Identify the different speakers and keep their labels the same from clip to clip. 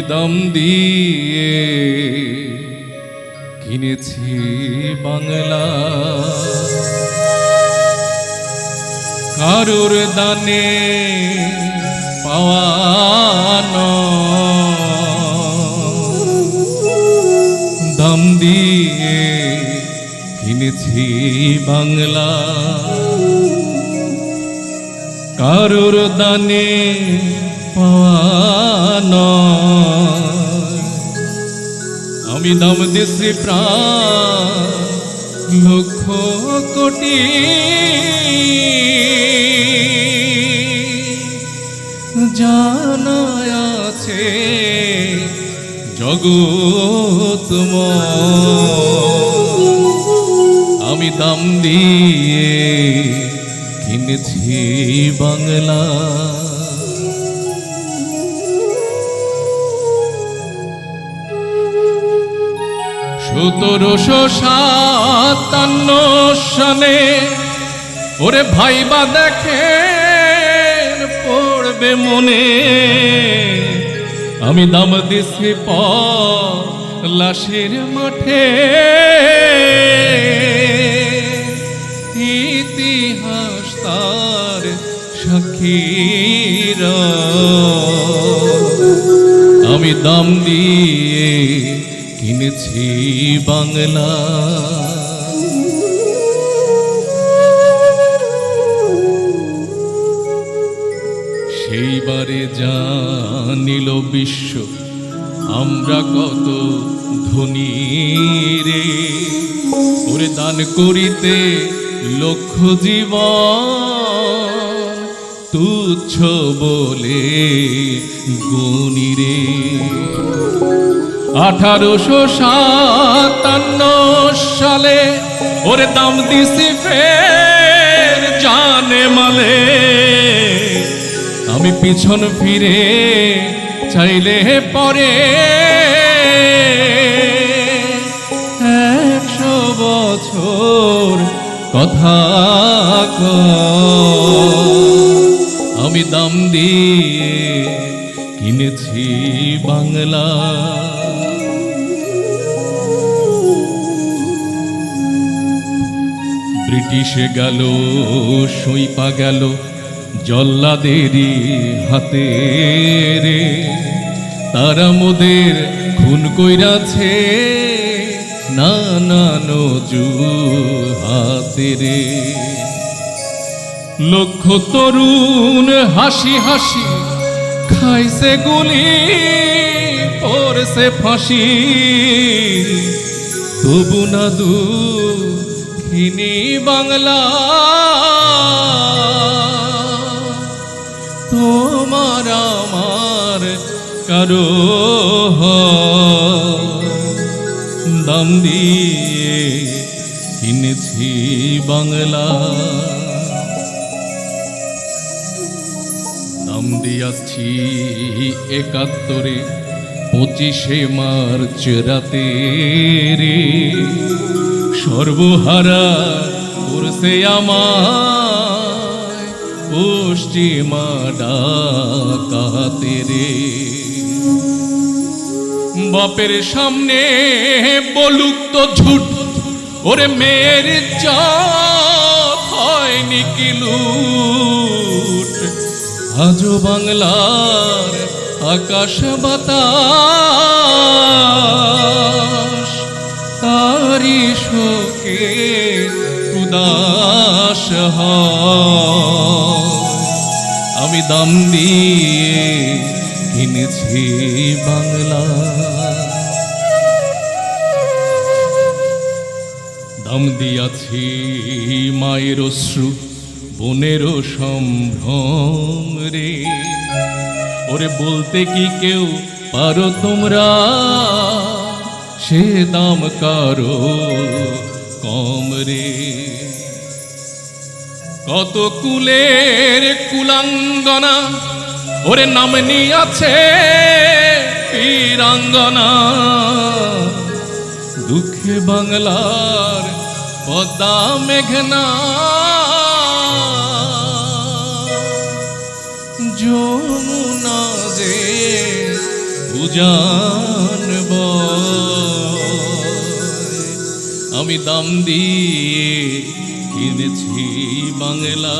Speaker 1: দাম দিয়ে কিনেছি বাংলা, কারুর দানে পাওয়া দাম দিয়ে কিনেছি বাংলা, কারুর দানে পাওয়া আমি দাম দিছি প্রাণ লক্ষ কোটি, জানা আছে জগৎময়, আমি দাম দিয়ে কিনেছি বাংলা। 1757 সালে ওরে ভাইবা দেখেন পড়বে মনে, আমি দাম দিছি লাশের মাঠে, ইতিহাস তার সাক্ষীর, আমি দাম দিয়ে কিনেছি বাংলা। সেইবারে জানিল বিশ্ব আমরা কত ধনী রে, ওরে দান করিতে লক্ষ জীবন তুচ্ছ বলে গুণী রে। 1857 সালে ওরে দাম দিছি ফের জানে মালে, আমি পিছন ফিরে চাইলে পরে 100 বছর কথা আমি দাম দিয়ে কিনেছি বাংলা। ব্রিটিশে গেল সইপা গেল জল্লাদেরই হাতে রে, তারা মোদের খুন কইরাছে নানান অজুহাতে রে। লক্ষ তরুণ হাসি হাসি খাইছে গুলি পড়ছে ফাঁসি, তবু না দুঃখিনী বাংলা, তোমার আমার কারো দাম দিয়ে কিনেছি বাংলা। দাম দিয়াছি 71 25শে মার্চ রাতে রে, সর্বহারা করছে আমায় পশ্চিমা ডাকাতে রে। বাপের সামনে বলুক তো ঝুট, ওরে মেয়ের ইজ্জত হয়নি কি লুট, আজও বাংলার আকাশ বাতাস তারি শোকে উদাস হয়, আমি দাম দিয়ে কিনেছি বাংলা। দাম দিয়াছি মায়ের অশ্রু বোনের সম্ভ্রম রে, ওরে বলতে কি কেউ পারো তোমরা সে দাম কারো কম রে। কত কুলের কুলাঙ্গনা ওরে নাম নিয়াছে বীরাঙ্গনা, দুঃখে বাংলার পদ্মা মেঘনা, যমুনা যে উজান বয়। আমি দাম দিয়ে কিনেছি বাংলা,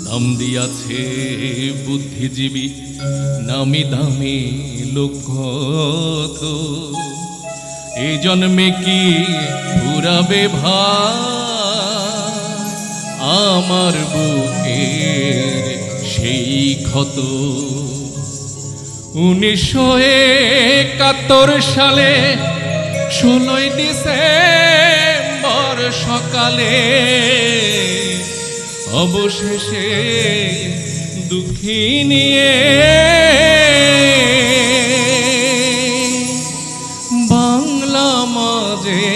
Speaker 1: দাম দিয়াছে বুদ্ধিজীবী নামি দামি লোক কত। এই জন্মে কি ফুরাবে ভাই আমার বুকের সেই ক্ষত। 1971 সালে 16 ডিসেম্বর সকালে অবশেষে দুঃখী নিয়ে বাংলা মাঝে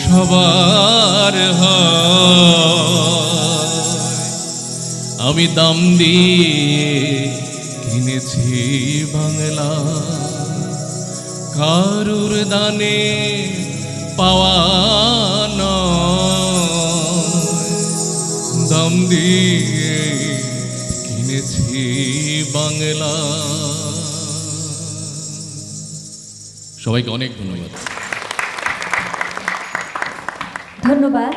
Speaker 1: সবার হয়। আমি দাম দিয়ে কিনেছি বাংলা, কারুর দানে পাওয়া নয়। দাম দিয়ে কিনেছি বাংলা। সবাইকে অনেক ধন্যবাদ।
Speaker 2: ধন্যবাদ।